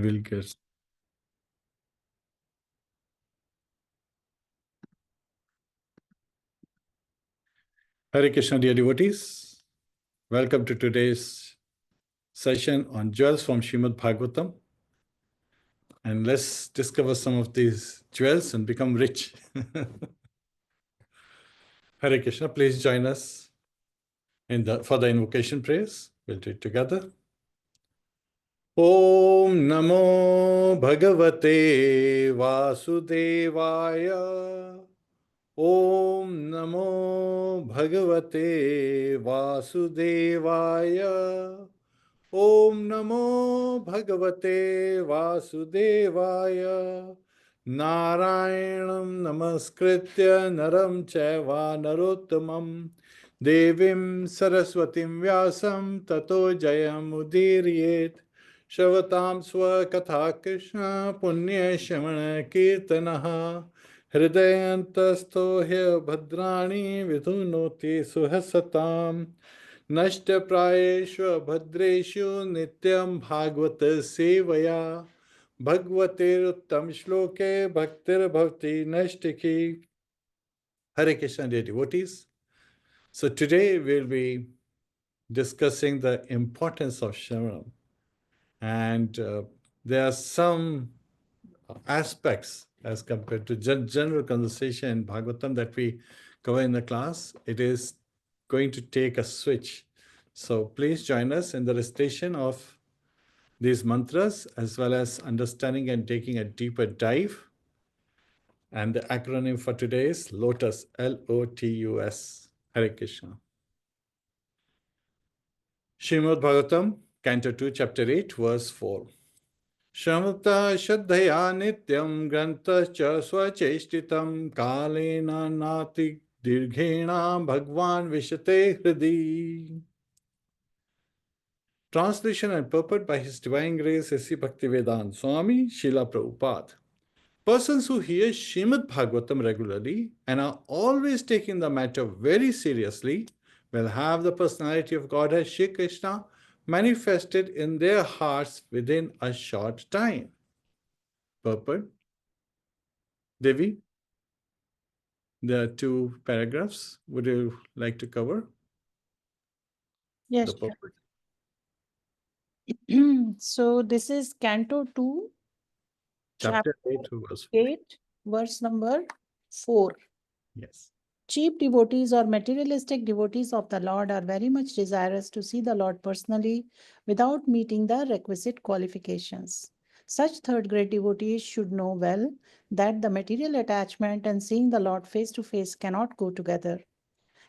we'll get. Hare Krishna, dear devotees. Welcome to today's session on jewels from Srimadbhagavatam. And let's discover some of these jewels and become rich. Hare Krishna, please join us for the invocation prayers. We'll do it together. Om Namo Bhagavate Vasudevaya. Om Namo Bhagavate Vasudevaya. Om Namo Bhagavate Vasudevaya. Narayanam Namaskritya Naram Chaiva Narottamam Devim Saraswatim Vyasam Tato Jayam Udiriyet. Shavatam Swa Katha Krishna Punya Shamana Kirtanaha Hridayantastho Hya Bhadrani Vidhunoti Suhasatam Nashtaprayeshu Bhadreshu Nityam Bhagavata Sevaya Bhagavatir Uttam Shloke Bhaktir Bhavati Nashtiki. Hare Krishna, dear devotees. So today we'll be discussing the importance of Sravanam. And there are some aspects as compared to general conversation in Bhagavatam that we cover in the class. It is going to take a switch. So please join us in the recitation of these mantras as well as understanding and taking a deeper dive. And the acronym for today is LOTUS, L-O-T-U-S. Hare Krishna. Srimadbhagavatam, Canto 2, Chapter 8, Verse 4. Shramata Shraddhaya Nityam Grantascha Swacheshtitam Kalena Nati Dirghena Bhagwan Vishate Hridi. Translation and purport by His Divine Grace S.C. Bhaktivedanta Swami Srila Prabhupada. Persons who hear Srimad Bhagavatam regularly and are always taking the matter very seriously will have the personality of Godhead Shri Krishna manifested in their hearts within a short time. Purport. Devi, there are two paragraphs. Would you like to cover? Yes. The purport? So this is Canto 2, Chapter 8, verse 4. 8, verse number 4. Yes. Cheap devotees or materialistic devotees of the Lord are very much desirous to see the Lord personally without meeting the requisite qualifications. Such third-grade devotees should know well that the material attachment and seeing the Lord face to face cannot go together.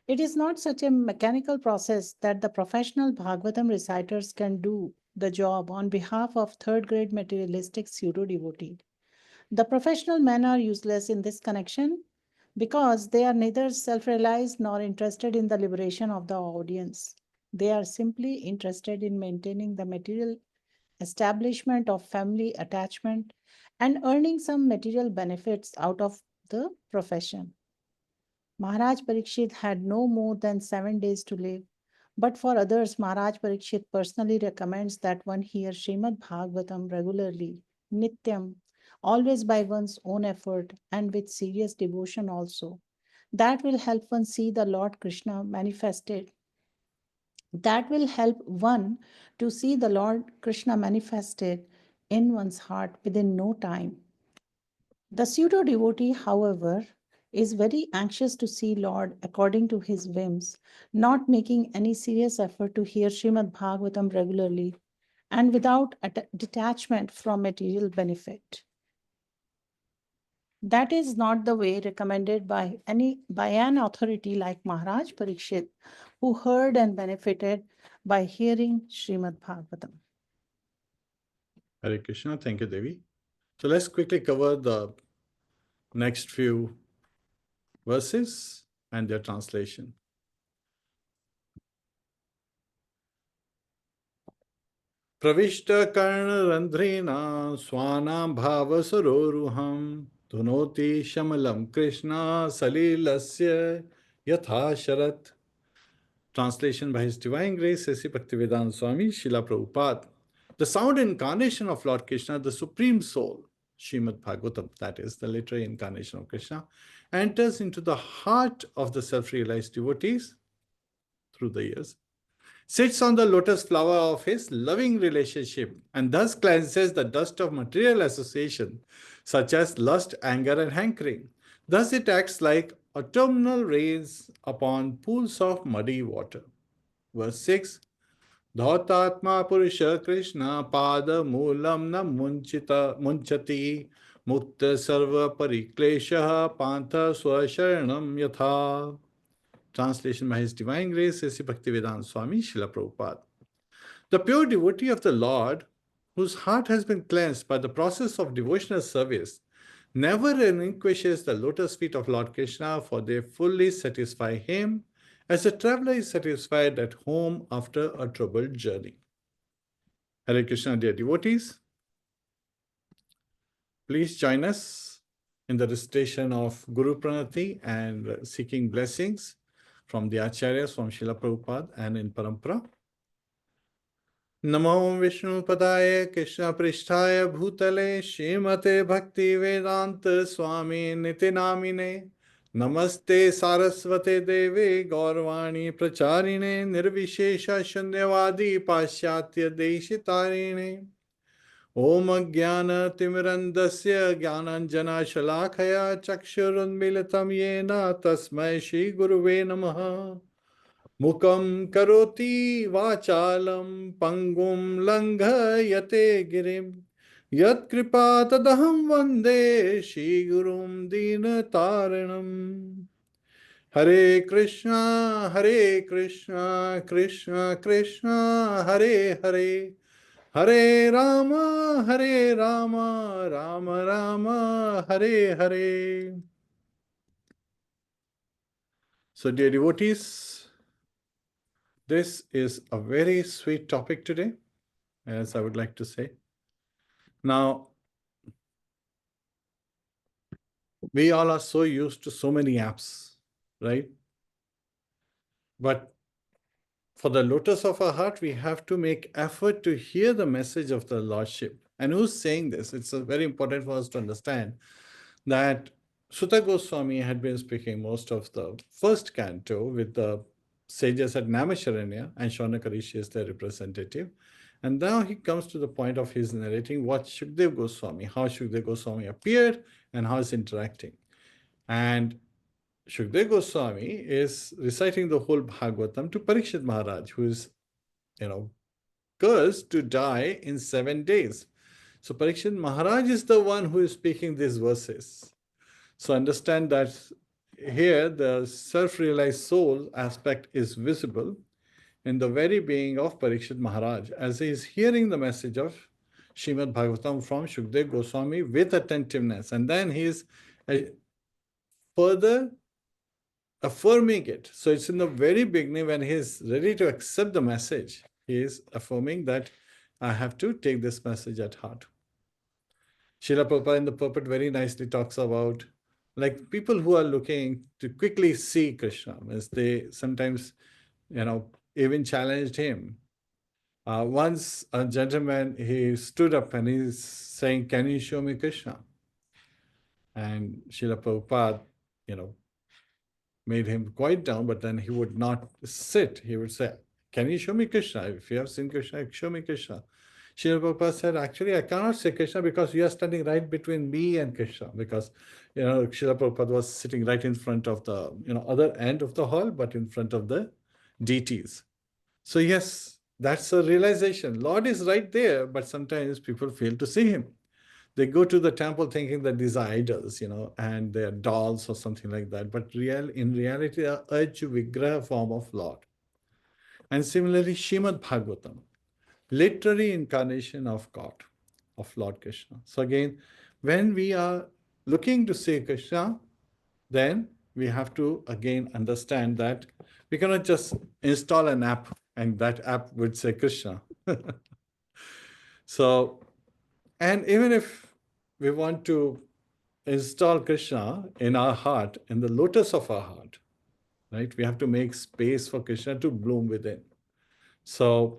It is not such a mechanical process that the professional Bhagavatam reciters can do the job on behalf of third-grade materialistic pseudo-devotee. The professional men are useless in this connection because they are neither self-realized nor interested in the liberation of the audience. They are simply interested in maintaining the material establishment of family attachment and earning some material benefits out of the profession. Maharaj Parikshit had no more than 7 days to live. But for others, Maharaj Parikshit personally recommends that one hear Srimad Bhagavatam regularly, Nityam, always by one's own effort and with serious devotion also. That will help one see the Lord Krishna manifested. That will help one to see the Lord Krishna manifested in one's heart within no time. The pseudo devotee, however, is very anxious to see Lord according to his whims, not making any serious effort to hear Srimad Bhagavatam regularly and without detachment from material benefit. That is not the way recommended by an authority like Maharaj Parikshit, who heard and benefited by hearing Srimad Bhagavatam. Hare Krishna. Thank you, Devi. So let's quickly cover the next few verses and their translation. Pravishta karna randhrina swanam bhava saroruham dhunoti shamalam Krishna salilasya yatha sharat. Translation by His Divine Grace S.C. Bhaktivedanta Swami Srila Prabhupada. The sound incarnation of Lord Krishna, the Supreme Soul, Srimadbhagavatam, that is the literary incarnation of Krishna, enters into the heart of the self-realized devotees through the years, sits on the lotus flower of his loving relationship, and thus cleanses the dust of material association, such as lust, anger, and hankering. Thus it acts like autumnal rains upon pools of muddy water. Verse 6, Dhautatma Purusha Krishna Pada Moolam na munchati Mukta Sarva Pariklesha Pantha Swasharanam Yatha. Translation by His Divine Grace, Sri Bhaktivedanta Swami Srila Prabhupada. The pure devotee of the Lord, whose heart has been cleansed by the process of devotional service, never relinquishes the lotus feet of Lord Krishna, for they fully satisfy him, as a traveler is satisfied at home after a troubled journey. Hare Krishna, dear devotees. Please join us in the recitation of Guru Pranati and seeking blessings from the Acharyas, from Srila Prabhupada and in Parampara. Namo Vishnu Padaya Krishna Pristhaya Bhutale Srimate Bhakti Vedanta Swami Nitinamine Namaste Saraswate Deve Gaurvani Pracharine Nirvishesha Shunyavadi Paschatya Deshitarine Om Jnana Timirandasya Jnananjana Shalakaya Chakshurunmilitam Yena Tasmai Shri Guruve Namaha Mukam Karoti Vachalam Pangum Langhayate Girim Yat Kripa Tadaham Vande Shri Gurum Dinataranam. Hare Krishna, Krishna Krishna, Hare Hare, Hare Rama, Rama Rama, Hare Hare. So, dear devotees, this is a very sweet topic today, as I would like to say. Now, we all are so used to so many apps, right? But for the lotus of our heart, we have to make effort to hear the message of the Lordship. And who's saying this? It's very important for us to understand that Sutta Goswami had been speaking most of the first canto with the sages at Namasharanya, and Shaunaka Rishi is their representative. And now he comes to the point of his narrating what Shukdev Goswami, how Shukdev Goswami appeared and how he's interacting. And Shukdev Goswami is reciting the whole Bhagavatam to Parikshit Maharaj, who is, cursed to die in 7 days. So Parikshit Maharaj is the one who is speaking these verses. So understand that here the self-realized soul aspect is visible in the very being of Parikshit Maharaj, as he is hearing the message of Srimadbhagavatam from Shukdev Goswami with attentiveness. And then he is further affirming it. So it's in the very beginning when he is ready to accept the message, he is affirming that I have to take this message at heart. Srila Prabhupada in the purport very nicely talks about like people who are looking to quickly see Krishna, as they sometimes, even challenged him. Once a gentleman, he stood up and he's saying, can you show me Krishna? And Srila Prabhupada, made him quiet down, but then he would not sit. He would say, can you show me Krishna? If you have seen Krishna, show me Krishna. Srila Prabhupada said, actually, I cannot say Krishna because you are standing right between me and Krishna. Because, Srila Prabhupada was sitting right in front of the, other end of the hall, but in front of the deities. So yes, that's a realization. Lord is right there, but sometimes people fail to see him. They go to the temple thinking that these are idols, and they are dolls or something like that. But in reality, they are HG Vigraha form of Lord. And similarly, Srimad Bhagavatam, literary incarnation of God, of Lord Krishna. So again, when we are looking to see Krishna, then we have to again understand that we cannot just install an app and that app would say Krishna. So, and even if we want to install Krishna in our heart, in the lotus of our heart, right? We have to make space for Krishna to bloom within. So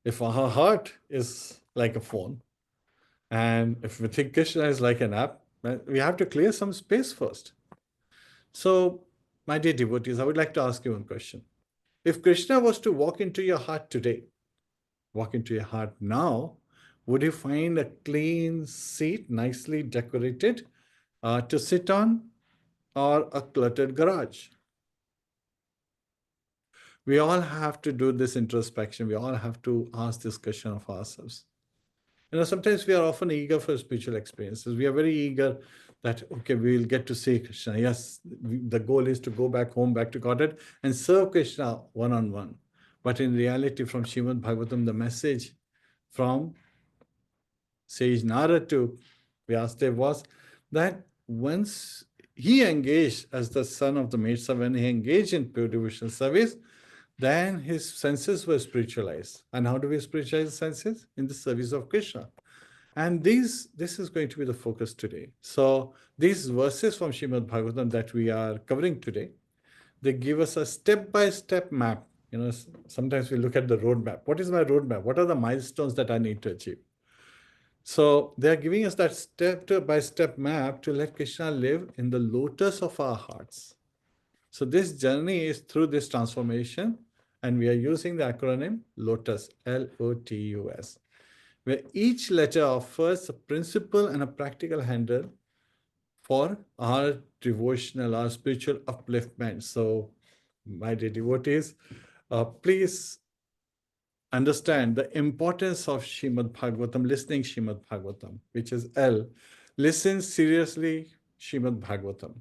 If our heart is like a phone, and if we think Krishna is like an app, we have to clear some space first. So, my dear devotees, I would like to ask you one question. If Krishna was to walk into your heart today, walk into your heart now, would you find a clean seat, nicely decorated, to sit on, or a cluttered garage? We all have to do this introspection. We all have to ask this question of ourselves. Sometimes we are often eager for spiritual experiences. We are very eager that, okay, we will get to see Krishna. Yes, the goal is to go back home, back to Godhead, and serve Krishna one-on-one. But in reality, from Srimadbhagavatam, the message from sage Narad to Vyasadeva was that once he engaged as the son of the maidservant, when he engaged in pure devotional service, then his senses were spiritualized. And how do we spiritualize the senses? In the service of Krishna. And this is going to be the focus today. So these verses from Srimad Bhagavatam that we are covering today, they give us a step-by-step map. Sometimes we look at the roadmap. What is my roadmap? What are the milestones that I need to achieve? So they are giving us that step-by-step map to let Krishna live in the lotus of our hearts. So this journey is through this transformation, and we are using the acronym LOTUS, L-O-T-U-S, where each letter offers a principle and a practical handle for our devotional, our spiritual upliftment. So, my dear devotees, please understand the importance of Srimad Bhagavatam, listening Srimad Bhagavatam, which is L. Listen seriously Srimad Bhagavatam.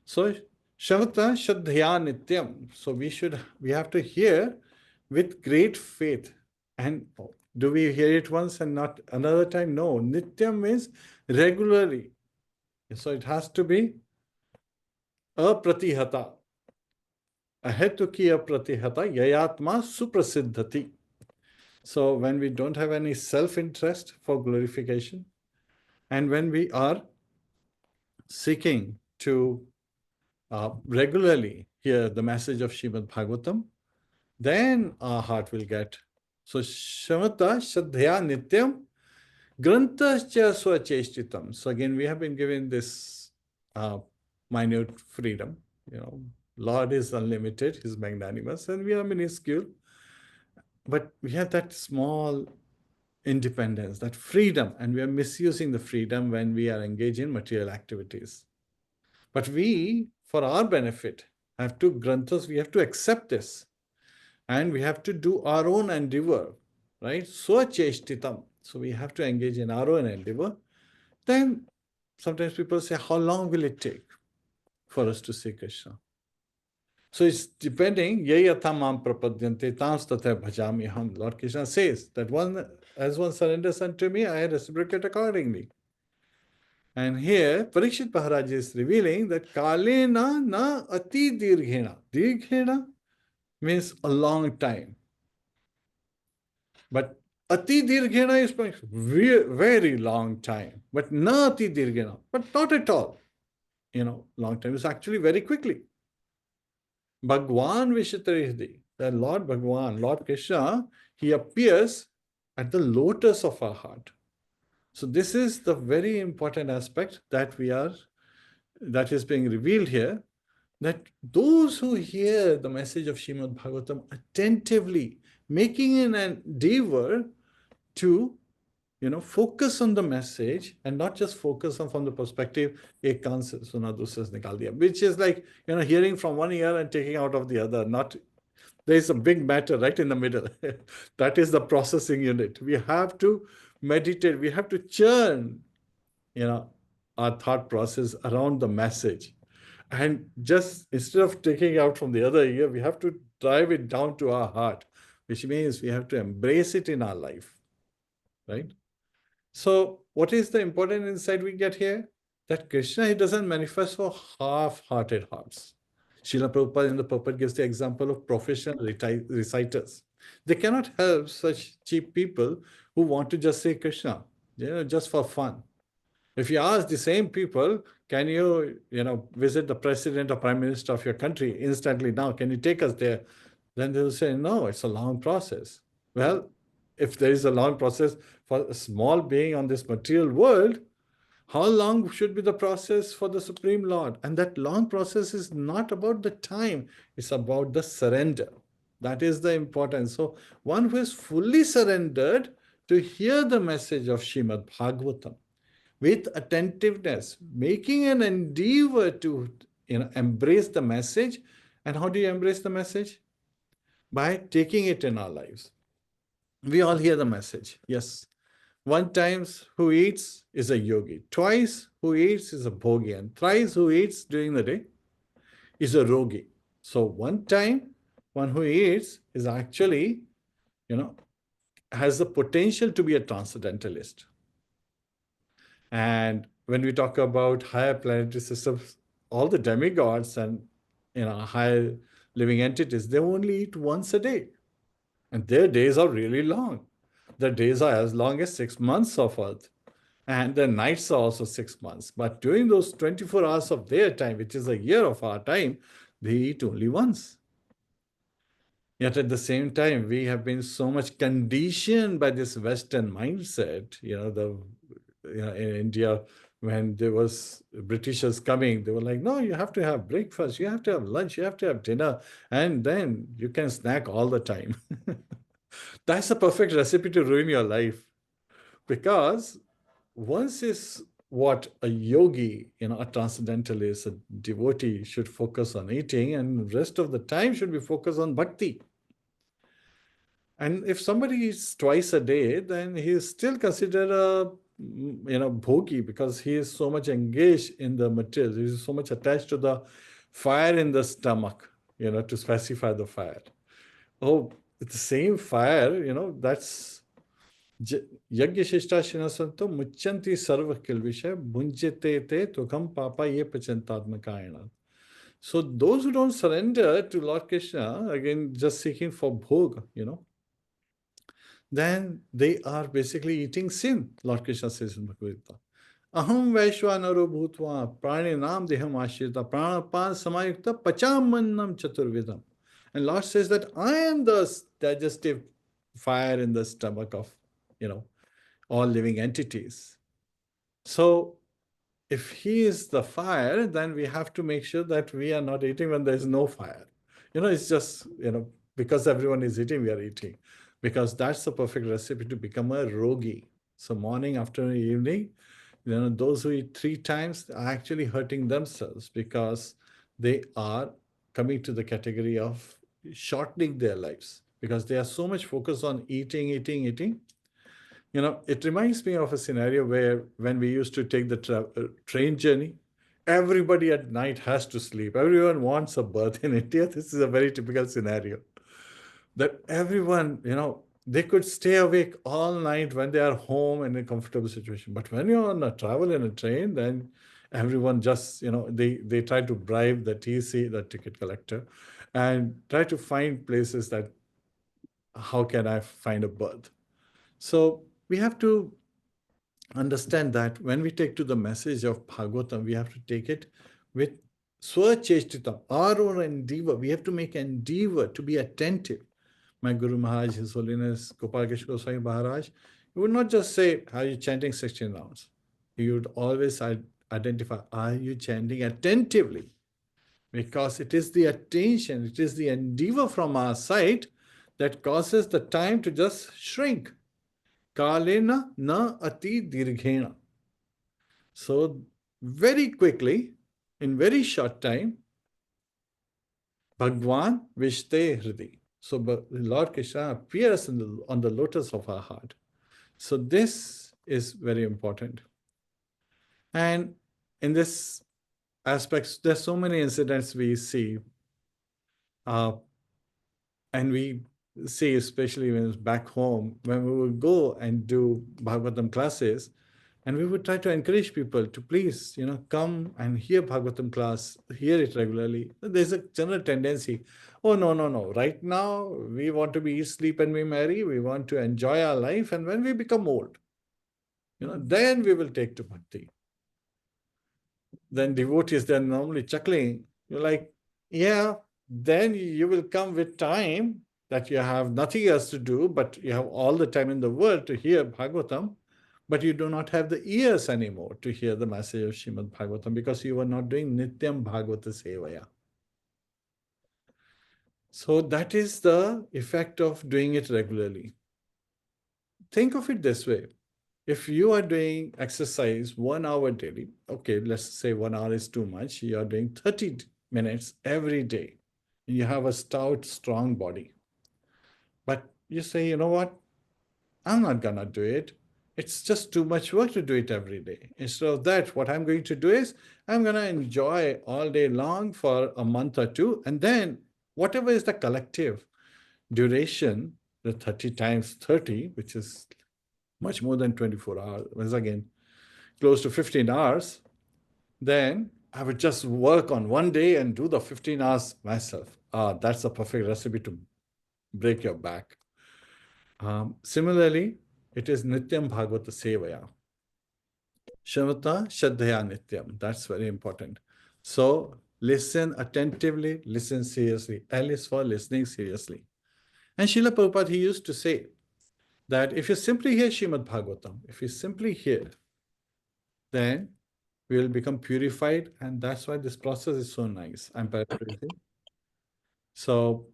So, Shavata Shadhya Nityam. So we have to hear with great faith. And do we hear it once and not another time? No. Nityam means regularly. So it has to be apratihata. Ahetuki apratihata yayatma suprasiddhati. So when we don't have any self-interest for glorification, and when we are seeking to regularly hear the message of Srimad Bhagavatam, then our heart will get. So, Shamata Shadhya Nityam Grantascha Swacheshtitam. So, again, we have been given this minute freedom. Lord is unlimited, He's magnanimous, and we are minuscule. But we have that small independence, that freedom, and we are misusing the freedom when we are engaged in material activities. But we, for our benefit, have to granthas, we have to accept this. And we have to do our own endeavor, right? Swacheshtitam. So we have to engage in our own endeavor. Then sometimes people say, how long will it take for us to see Krishna? So it's depending, yayatamam prapadyante tams tatha bhajami ham. Lord Krishna says that as one surrenders unto me, I reciprocate accordingly. And here, Parikshit Maharaj is revealing that kalena na ati dirghena. Dirghena means a long time. But ati dirghena is very long time. But na ati dirghena, but not at all. Long time is actually very quickly. Bhagwan Vishitarihdi, the Lord Bhagwan, Lord Krishna, He appears at the lotus of our heart. So this is the very important aspect that is being revealed here, that those who hear the message of Srimad Bhagavatam attentively, making an endeavor to focus on the message and not just focus on from the perspective ek kaan se suna dusra se nikal diya, which is like hearing from one ear and taking out of the other. There is a big matter right in the middle. That is the processing unit. We have to meditate, we have to churn our thought process around the message, and just instead of taking out from the other ear, we have to drive it down to our heart, which means we have to embrace it in our life, right? So what is the important insight we get here? That Krishna, He doesn't manifest for half-hearted hearts. Srila Prabhupada in the purport gives the example of professional reciters. They cannot help such cheap people who want to just say Krishna, just for fun. If you ask the same people, can you, visit the president or prime minister of your country instantly now? Can you take us there? Then they will say, no, it's a long process. Well, if there is a long process for a small being on this material world, how long should be the process for the Supreme Lord? And that long process is not about the time, it's about the surrender. That is the importance. So, one who is fully surrendered to hear the message of Srimad Bhagavatam with attentiveness, making an endeavor to embrace the message. And how do you embrace the message? By taking it in our lives. We all hear the message. Yes. One times who eats is a yogi. Twice who eats is a bhogi. And thrice who eats during the day is a rogi. So one time, one who eats is actually, has the potential to be a transcendentalist. And when we talk about higher planetary systems, all the demigods and higher living entities, they only eat once a day. And their days are really long. Their days are as long as 6 months of Earth. And their nights are also 6 months. But during those 24 hours of their time, which is a year of our time, they eat only once. Yet at the same time, we have been so much conditioned by this Western mindset. In India, when there was Britishers coming, they were like, no, you have to have breakfast, you have to have lunch, you have to have dinner, and then you can snack all the time. That's a perfect recipe to ruin your life. Because once is what a yogi, a transcendentalist, a devotee should focus on eating, and the rest of the time should be focused on bhakti. And if somebody eats twice a day, then he is still considered a bhogi, because he is so much engaged in the materials. He is so much attached to the fire in the stomach, to specify the fire. Oh, it's the same fire, that's Yagya Shishtashrina Santo Muchanti Sarva Kilvisha Bunjete Te Tukham Papa Ye Pachantadmakayana. So those who don't surrender to Lord Krishna, again just seeking for bhog, then they are basically eating sin. Lord Krishna says in Bhagavad Gita. Aham Vaishwanaro Bhutva Prani Nam Deham Ashrita Pranapan Samayukta Pachamannam Chaturvidam. And Lord says that I am the digestive fire in the stomach of, all living entities. So if he is the fire, then we have to make sure that we are not eating when there is no fire. It's just, because everyone is eating, we are eating. Because that's the perfect recipe to become a rogi. So morning, afternoon, evening, those who eat 3 times are actually hurting themselves, because they are coming to the category of shortening their lives, because they are so much focused on eating. It reminds me of a scenario where when we used to take the train journey, everybody at night has to sleep. Everyone wants a berth in India. This is a very typical scenario. That everyone, they could stay awake all night when they are home in a comfortable situation. But when you're on a travel in a train, then everyone just, they try to bribe the TC, the ticket collector, and try to find places that, how can I find a berth? So we have to understand that when we take to the message of Bhagavatam, we have to take it with swacheshtitam, our own endeavor. We have to make endeavor to be attentive. My Guru Maharaj, His Holiness Gopal Krishna Goswami Maharaj, he would not just say, are you chanting 16 rounds? He would always identify, are you chanting attentively? Because it is the attention, it is the endeavor from our side that causes the time to just shrink. Kalena na ati dirghena. So very quickly, in very short time, Bhagwan Vishte Hridi. So Lord Krishna appears on the lotus of our heart. So this is very important. And in this aspects, there's so many incidents we see. And we see, especially when it's back home, when we would go and do Bhagavatam classes, and we would try to encourage people to please, come and hear Bhagavatam class, hear it regularly. There's a general tendency, oh, no. Right now, we want to be eat, sleep, and be merry. We want to enjoy our life. And when we become old, then we will take to bhakti. Then devotees, they're normally chuckling. You're like, yeah, then you will come with time that you have nothing else to do, but you have all the time in the world to hear Bhagavatam, but you do not have the ears anymore to hear the message of Srimad Bhagavatam because you are not doing Nityam Bhagavata Sevaya. So that is the effect of doing it regularly. Think of it this way. If you are doing exercise 1 hour daily, okay, let's say 1 hour is too much, you are doing 30 minutes every day, and you have a stout, strong body. But you say, you know what? I'm not gonna do it. It's just too much work to do it every day. Instead of that, what I'm going to do is I'm gonna enjoy all day long for a month or two, and then whatever is the collective duration, the 30 times 30, which is much more than 24 hours, once again, close to 15 hours, then I would just work on one day and do the 15 hours myself. That's a perfect recipe to break your back. Similarly, it is Nityam Bhagavata Sevaya. Shavata Shraddhaya Nityam. That's very important. So listen attentively, listen seriously. L is for listening seriously. And Srila Prabhupada, he used to say that if you simply hear Srimad Bhagavatam, if you simply hear, then we will become purified. And that's why this process is so nice. I'm paraphrasing. So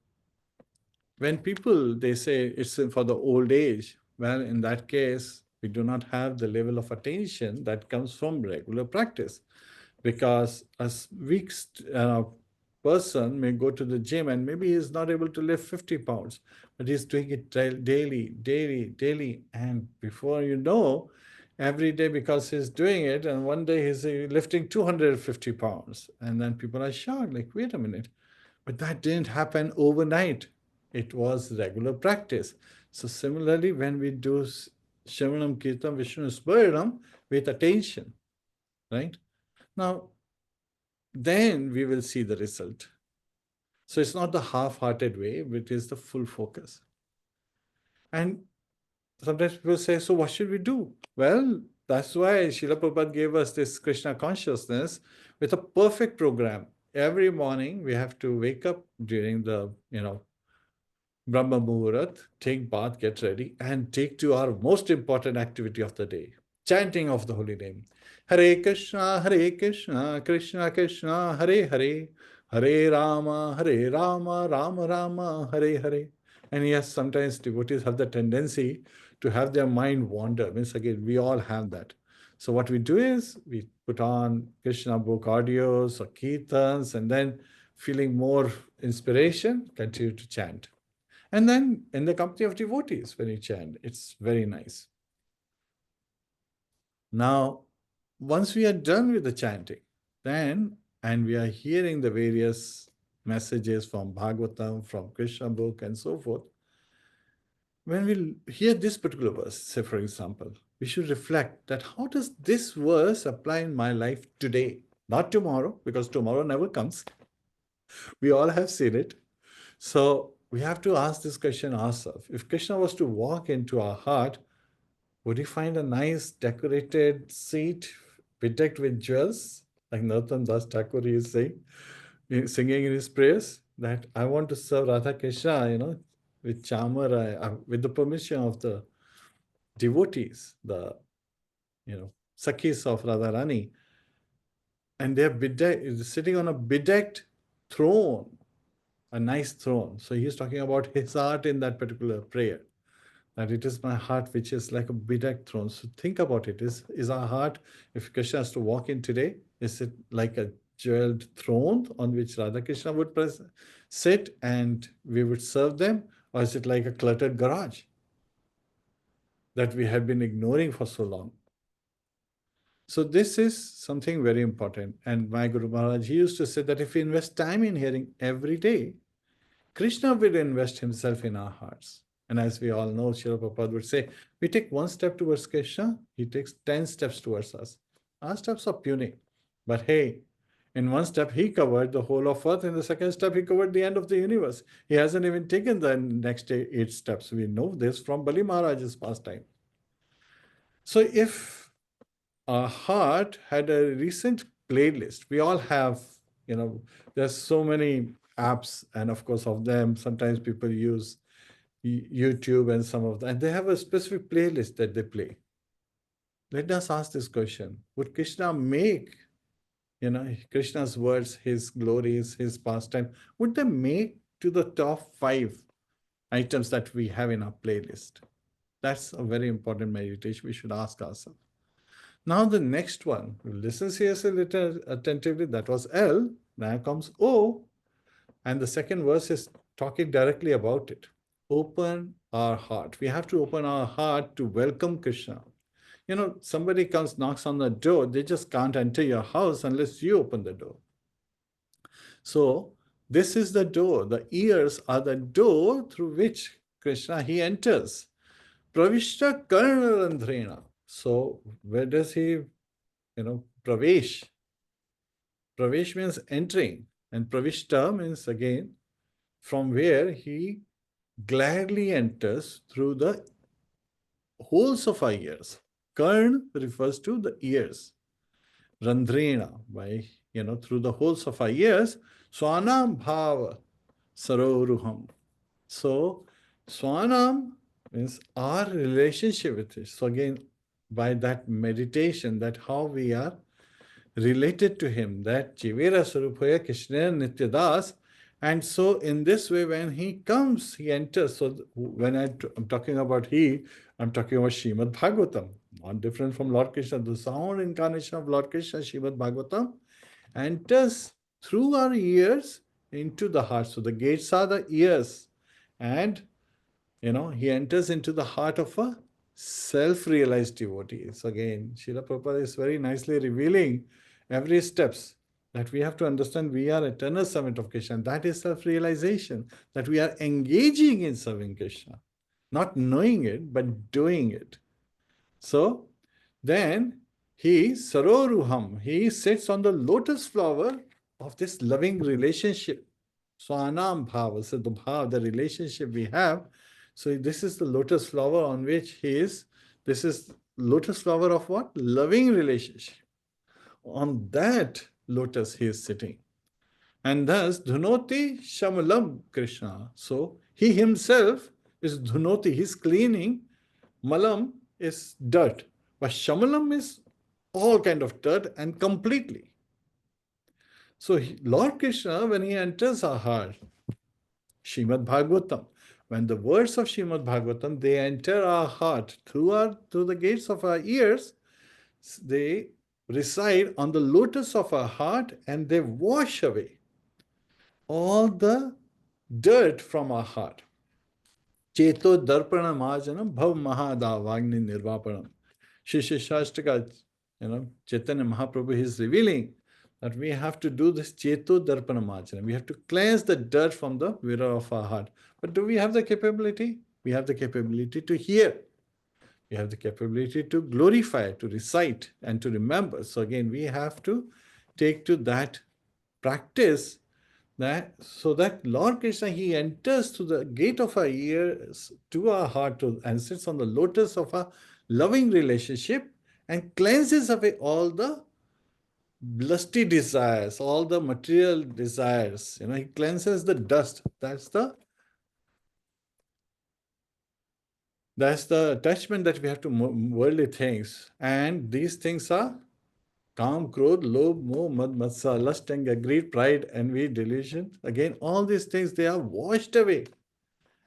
when people, they say it's for the old age, well, in that case, we do not have the level of attention that comes from regular practice. Because a weak person may go to the gym and maybe he's not able to lift 50 pounds, but he's doing it daily, daily, daily. And before you know, every day because he's doing it, and one day he's lifting 250 pounds. And then people are shocked, like, wait a minute. But that didn't happen overnight. It was regular practice. So similarly, when we do Shravanam, Kirtan, Vishnu Smaranam with attention, right? Now, then we will see the result. So it's not the half-hearted way, but it is the full focus. And sometimes people say, so what should we do? Well, that's why Srila Prabhupada gave us this Krishna consciousness with a perfect program. Every morning we have to wake up during the, Brahma Muhurat, take bath, get ready, and take to our most important activity of the day, chanting of the holy name. Hare Krishna, Krishna Krishna, Hare Hare, Hare Rama, Rama Rama, Hare Hare. And yes, sometimes devotees have the tendency to have their mind wander. Means again, we all have that. So what we do is we put on Krishna book audios or kirtans, and then feeling more inspiration, continue to chant. And then in the company of devotees, when you chant, it's very nice. Now, once we are done with the chanting, then, and we are hearing the various messages from Bhagavatam, from Krishna book, and so forth, when we hear this particular verse, say for example, we should reflect that how does this verse apply in my life today? Not tomorrow, because tomorrow never comes. We all have seen it. So we have to ask this question ourselves. If Krishna was to walk into our heart, would he find a nice decorated seat bedecked with jewels? Like Narottam Das Thakur is saying, singing in his prayers, that I want to serve Radha Krishna, with chamar, with the permission of the devotees, the, Sakhis of Radharani. And they're sitting on a bedecked throne, a nice throne. So he's talking about his heart in that particular prayer, that it is my heart which is like a bedecked throne. So think about it. Is our heart, if Krishna has to walk in today, is it like a jeweled throne on which Radha Krishna would sit and we would serve them? Or is it like a cluttered garage that we have been ignoring for so long? So this is something very important. And my Guru Maharaj, he used to say that if we invest time in hearing every day, Krishna will invest himself in our hearts. And as we all know, Srila Prabhupada would say, we take one step towards Krishna, he takes 10 steps towards us. Our steps are puny. But hey, in one step, he covered the whole of earth. In the second step, he covered the end of the universe. He hasn't even taken the next 8 steps. We know this from Bali Maharaj's pastime. So if our heart had a recent playlist, we all have, there's so many apps, and of course of them, sometimes people use YouTube and some of that. And they have a specific playlist that they play. Let us ask this question. Would Krishna make, Krishna's words, his glories, his pastime, would they make to the top 5 items that we have in our playlist? That's a very important meditation we should ask ourselves. Now the next one, listen seriously, little attentively. That was L. Now comes O. And the second verse is talking directly about it. Open our heart. We have to open our heart to welcome Krishna. Somebody comes, knocks on the door, they just can't enter your house unless you open the door. So this is the door. The ears are the door through which Krishna, he enters. Pravishta Karnarandhrena. So where does he, pravesh? Pravesh means entering. And pravishta means again, from where he gladly enters through the holes of our ears. Karn refers to the ears. Randhrena, by, through the holes of our ears. Swanam bhava saroruham. So, Swanam means our relationship with it. So again, by that meditation, that how we are related to him, that Jivera Sarupaya Krishna Nityadas. And so in this way, when he comes, he enters. So when I'm talking about he, I'm talking about Srimadbhagavatam, not different from Lord Krishna. The sound incarnation of Lord Krishna, Srimadbhagavatam, enters through our ears into the heart. So the gates are the ears. And, he enters into the heart of a self-realized devotee. So again, Srila Prabhupada is very nicely revealing every steps that we have to understand we are eternal servant of Krishna. And that is self-realization, that we are engaging in serving Krishna. Not knowing it, but doing it. So then he, Saroruham, he sits on the lotus flower of this loving relationship. Swanam bhava, so the bhava, the relationship we have. So this is the lotus flower on which he is. This is lotus flower of what? Loving relationship. On that lotus he is sitting. And thus, Dhunoti Shamalam Krishna. So he himself is Dhunoti, he's cleaning. Malam is dirt. But Shamalam is all kind of dirt and completely. So Lord Krishna, when he enters our heart, Srimadbhagavatam, when the words of Srimadbhagavatam, they enter our heart through the gates of our ears, they reside on the lotus of our heart and they wash away all the dirt from our heart. Cheto darpana majanam bhav mahadavagni nirvapanam. Shri Shastaka, Chaitanya Mahaprabhu is revealing that we have to do this Cheto darpana majanam. We have to cleanse the dirt from the mirror of our heart. But do we have the capability? We have the capability to hear. We have the capability to glorify, to recite, and to remember. So again, we have to take to that practice so that Lord Krishna, he enters through the gate of our ears to our heart and sits on the lotus of our loving relationship and cleanses away all the lusty desires, all the material desires. He cleanses the dust. That's the attachment that we have to worldly things. And these things are Kam, Krodh, Lobh, Moh, Mad, Matsya, lust, anger, greed, pride, envy, delusion. Again, all these things, they are washed away.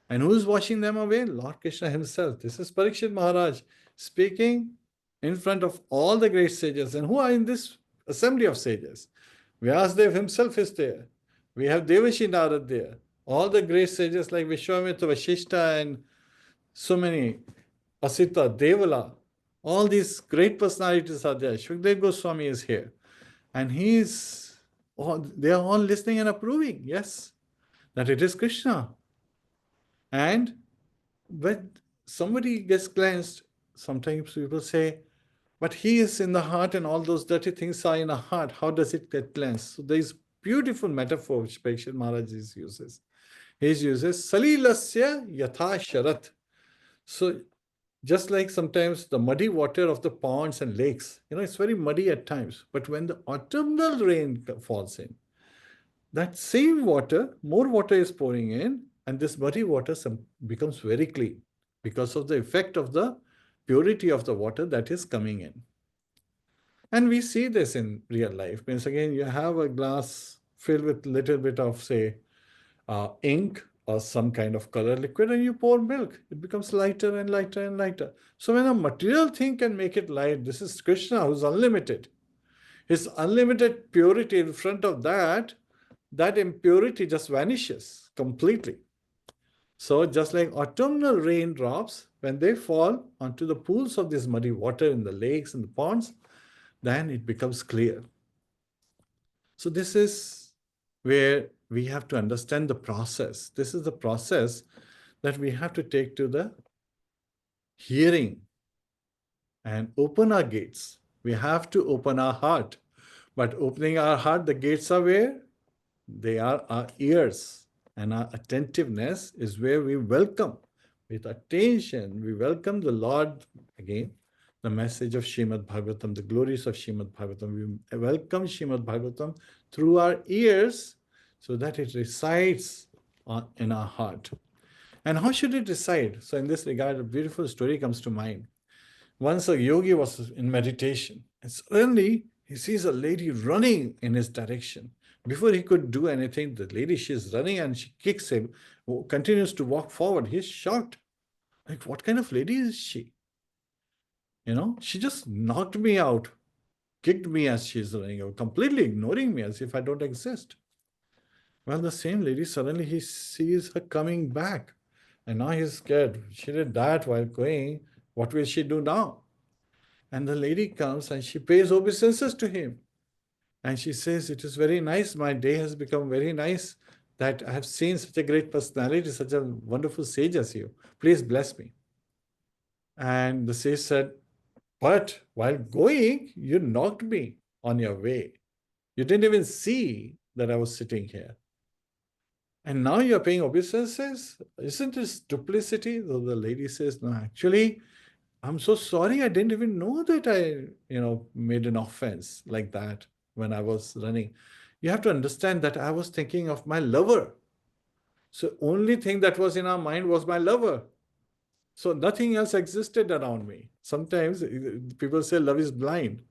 And who's washing them away? Lord Krishna himself. This is Parikshit Maharaj speaking in front of all the great sages. And who are in this assembly of sages? Vyasdev himself is there. We have Devashi Narad there. All the great sages like Vishwamitra, Vashishta, and so many, Asita, Devala, all these great personalities are there. Shukdev Goswami is here. And they are all listening and approving, yes, that it is Krishna. And when somebody gets cleansed, sometimes people say, but he is in the heart and all those dirty things are in the heart. How does it get cleansed? So there is beautiful metaphor which Parikshit Maharaj uses. He uses Salilasya Yatha Sharat. So just like sometimes the muddy water of the ponds and lakes, it's very muddy at times. But when the autumnal rain falls in, that same water, more water is pouring in, and this muddy water becomes very clean because of the effect of the purity of the water that is coming in. And we see this in real life. Means again, you have a glass filled with little bit of, say, ink or some kind of color liquid, and you pour milk. It becomes lighter and lighter and lighter. So when a material thing can make it light, this is Krishna who's unlimited. His unlimited purity in front of that impurity just vanishes completely. So just like autumnal raindrops, when they fall onto the pools of this muddy water in the lakes and the ponds, then it becomes clear. So this is where we have to understand the process. This is the process that we have to take to the hearing and open our gates. We have to open our heart. But opening our heart, the gates are where? They are our ears. And our attentiveness is where we welcome. With attention, we welcome the Lord again. The message of Srimadbhagavatam, the glories of Srimadbhagavatam. We welcome Srimadbhagavatam through our ears so that it resides in our heart. And how should it reside? So in this regard, a beautiful story comes to mind. Once a yogi was in meditation, and suddenly he sees a lady running in his direction. Before he could do anything, the lady, she's running and she kicks him, continues to walk forward. He's shocked. Like, what kind of lady is she? She just knocked me out, kicked me as she's running, completely ignoring me as if I don't exist. Well, the same lady, suddenly he sees her coming back. And now he's scared. She did that while going. What will she do now? And the lady comes and she pays obeisances to him. And she says, it is very nice. My day has become very nice that I have seen such a great personality, such a wonderful sage as you. Please bless me. And the sage said, but while going, you knocked me on your way. You didn't even see that I was sitting here. And now you're paying obeisances? Isn't this duplicity? So the lady says, no, actually, I'm so sorry. I didn't even know that I, made an offense like that when I was running. You have to understand that I was thinking of my lover. So only thing that was in our mind was my lover. So nothing else existed around me. Sometimes people say love is blind.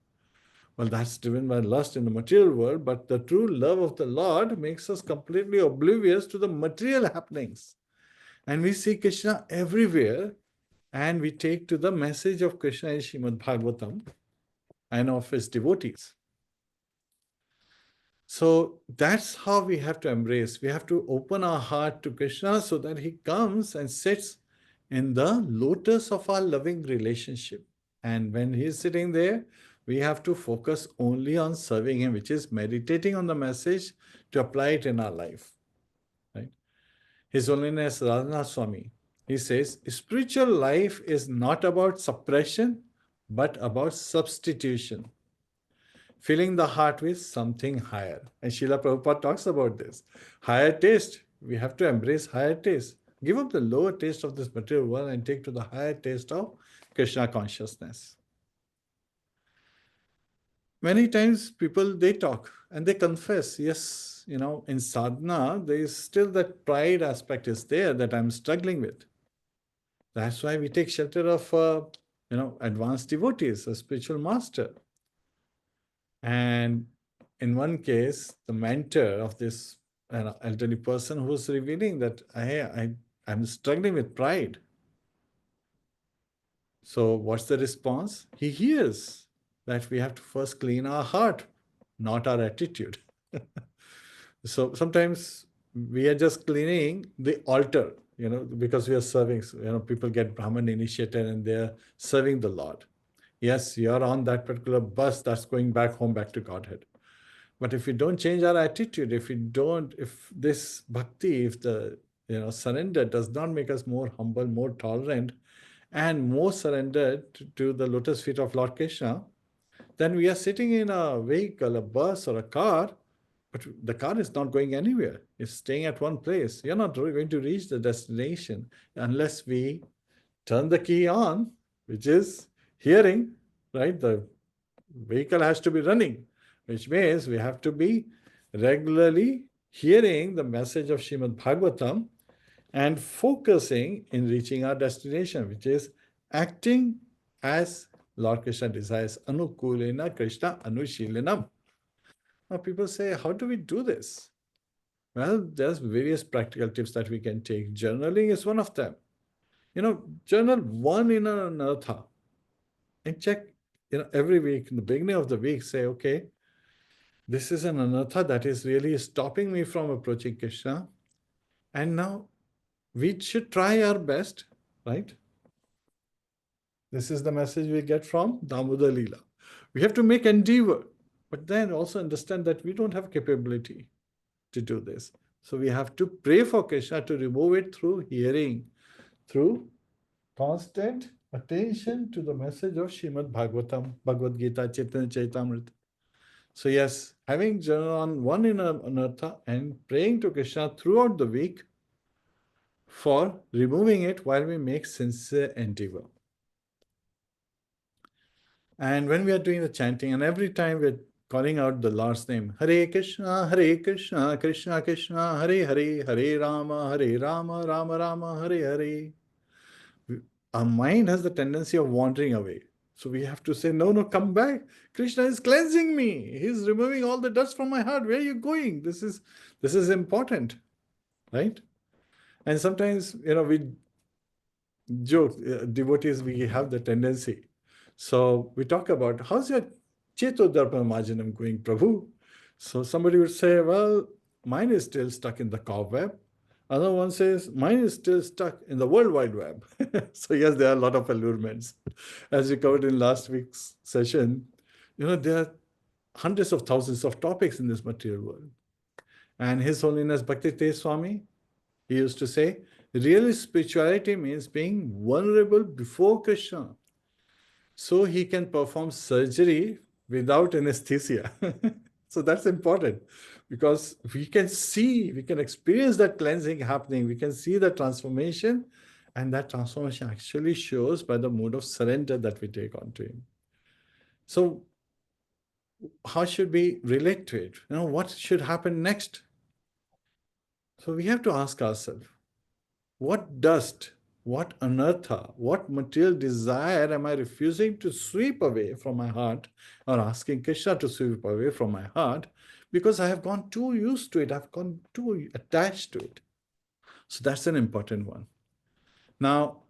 Well, that's driven by lust in the material world, but the true love of the Lord makes us completely oblivious to the material happenings. And we see Krishna everywhere, and we take to the message of Krishna in Srimadbhagavatam and of his devotees. So that's how we have to embrace. We have to open our heart to Krishna so that he comes and sits in the lotus of our loving relationship. And when he's sitting there, we have to focus only on serving him, which is meditating on the message to apply it in our life. Right? His Holiness Radhanath Swami, he says, spiritual life is not about suppression, but about substitution. Filling the heart with something higher. And Srila Prabhupada talks about this. Higher taste. We have to embrace higher taste. Give up the lower taste of this material world and take to the higher taste of Krishna consciousness. Many times people, they talk and they confess, yes, in sadhana, there is still that pride aspect is there that I'm struggling with. That's why we take shelter of, advanced devotees, a spiritual master. And in one case, the mentor of this elderly person who was revealing that I'm struggling with pride. So what's the response? He hears that we have to first clean our heart, not our attitude. So sometimes we are just cleaning the altar, because we are serving. People get Brahman initiated and they're serving the Lord. Yes, you're on that particular bus that's going back home, back to Godhead. But if we don't change our attitude, if this bhakti, if the surrender does not make us more humble, more tolerant, and more surrendered to the lotus feet of Lord Krishna, then we are sitting in a vehicle, a bus or a car, but the car is not going anywhere. It's staying at one place. You're not going to reach the destination unless we turn the key on, which is hearing, right? The vehicle has to be running, which means we have to be regularly hearing the message of Srimad Bhagavatam and focusing in reaching our destination, which is acting as Lord Krishna desires. Anukulena Krishna Anushilanam. Now people say, how do we do this? Well, there's various practical tips that we can take. Journaling is one of them. Journal one in an anartha and check, every week, in the beginning of the week, say, okay, this is an anartha that is really stopping me from approaching Krishna. And now we should try our best, right? This is the message we get from Damodar Leela. We have to make endeavor, but then also understand that we don't have capability to do this. So we have to pray for Krishna to remove it through hearing, through constant attention to the message of Srimadbhagavatam, Bhagavad Gita, Chaitanya Chaitamrita. So yes, having journal on one in anartha and praying to Krishna throughout the week for removing it while we make sincere endeavor. And when we are doing the chanting, and every time we're calling out the Lord's name, Hare Krishna, Krishna Krishna, Hare Hare, Hare Rama, Rama Rama, Hare Hare. Our mind has the tendency of wandering away. So we have to say, no, come back. Krishna is cleansing me. He's removing all the dust from my heart. Where are you going? This is important, right? And sometimes, we joke, devotees, we have the tendency. So we talk about, how's your Cheto Darpa Marjanam going, Prabhu? So somebody would say, well, mine is still stuck in the cobweb. Another one says, mine is still stuck in the World Wide Web. So yes, there are a lot of allurements. As we covered in last week's session, there are hundreds of thousands of topics in this material world. And His Holiness Bhakti Tej Swami, he used to say, real spirituality means being vulnerable before Krishna, so he can perform surgery without anesthesia. So that's important, because we can see, we can experience that cleansing happening, we can see the transformation, and that transformation actually shows by the mood of surrender that we take onto him. So how should we relate to it? What should happen next? So we have to ask ourselves, what dust, what anartha, what material desire am I refusing to sweep away from my heart, or asking Krishna to sweep away from my heart, because I have gone too used to it, I've gone too attached to it. So that's an important one. Now,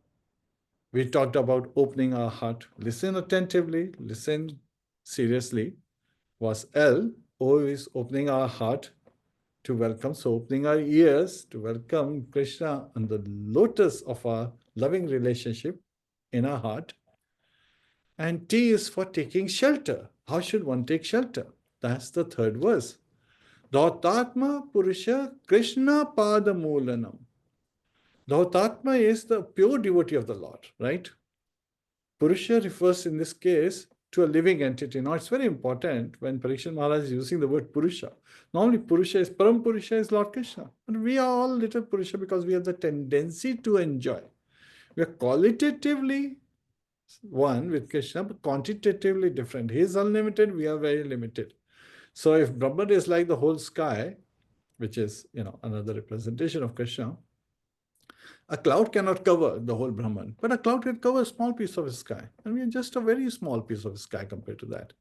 we talked about opening our heart. Listen attentively, listen seriously. Was L, O is opening our heart to welcome, so opening our ears to welcome Krishna and the lotus of our loving relationship in our heart. And T is for taking shelter. How should one take shelter? That's the third verse. Dhautatma Purusha Krishna Padamulanam. Dhautatma is the pure devotee of the Lord, right? Purusha refers in this case to a living entity. Now, it's very important when Parikshit Maharaj is using the word Purusha. Normally, Purusha is, Param Purusha is Lord Krishna. But we are all little Purusha because we have the tendency to enjoy. We are qualitatively one with Krishna, but quantitatively different. He is unlimited, we are very limited. So if Brahman is like the whole sky, which is, another representation of Krishna, a cloud cannot cover the whole Brahman, but a cloud can cover a small piece of the sky. And we are just a very small piece of the sky compared to that.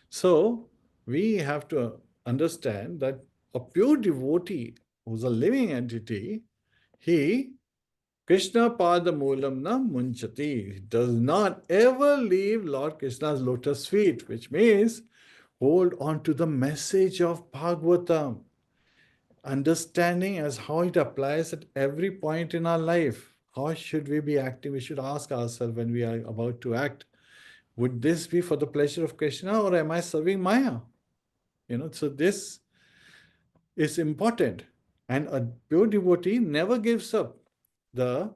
So we have to understand that a pure devotee who's a living entity, he, Krishna Pada Moolam na Munchati, does not ever leave Lord Krishna's lotus feet, which means hold on to the message of Bhagavatam, understanding as how it applies at every point in our life. How should we be acting? We should ask ourselves when we are about to act, would this be for the pleasure of Krishna, or am I serving Maya? So this is important. And a pure devotee never gives up the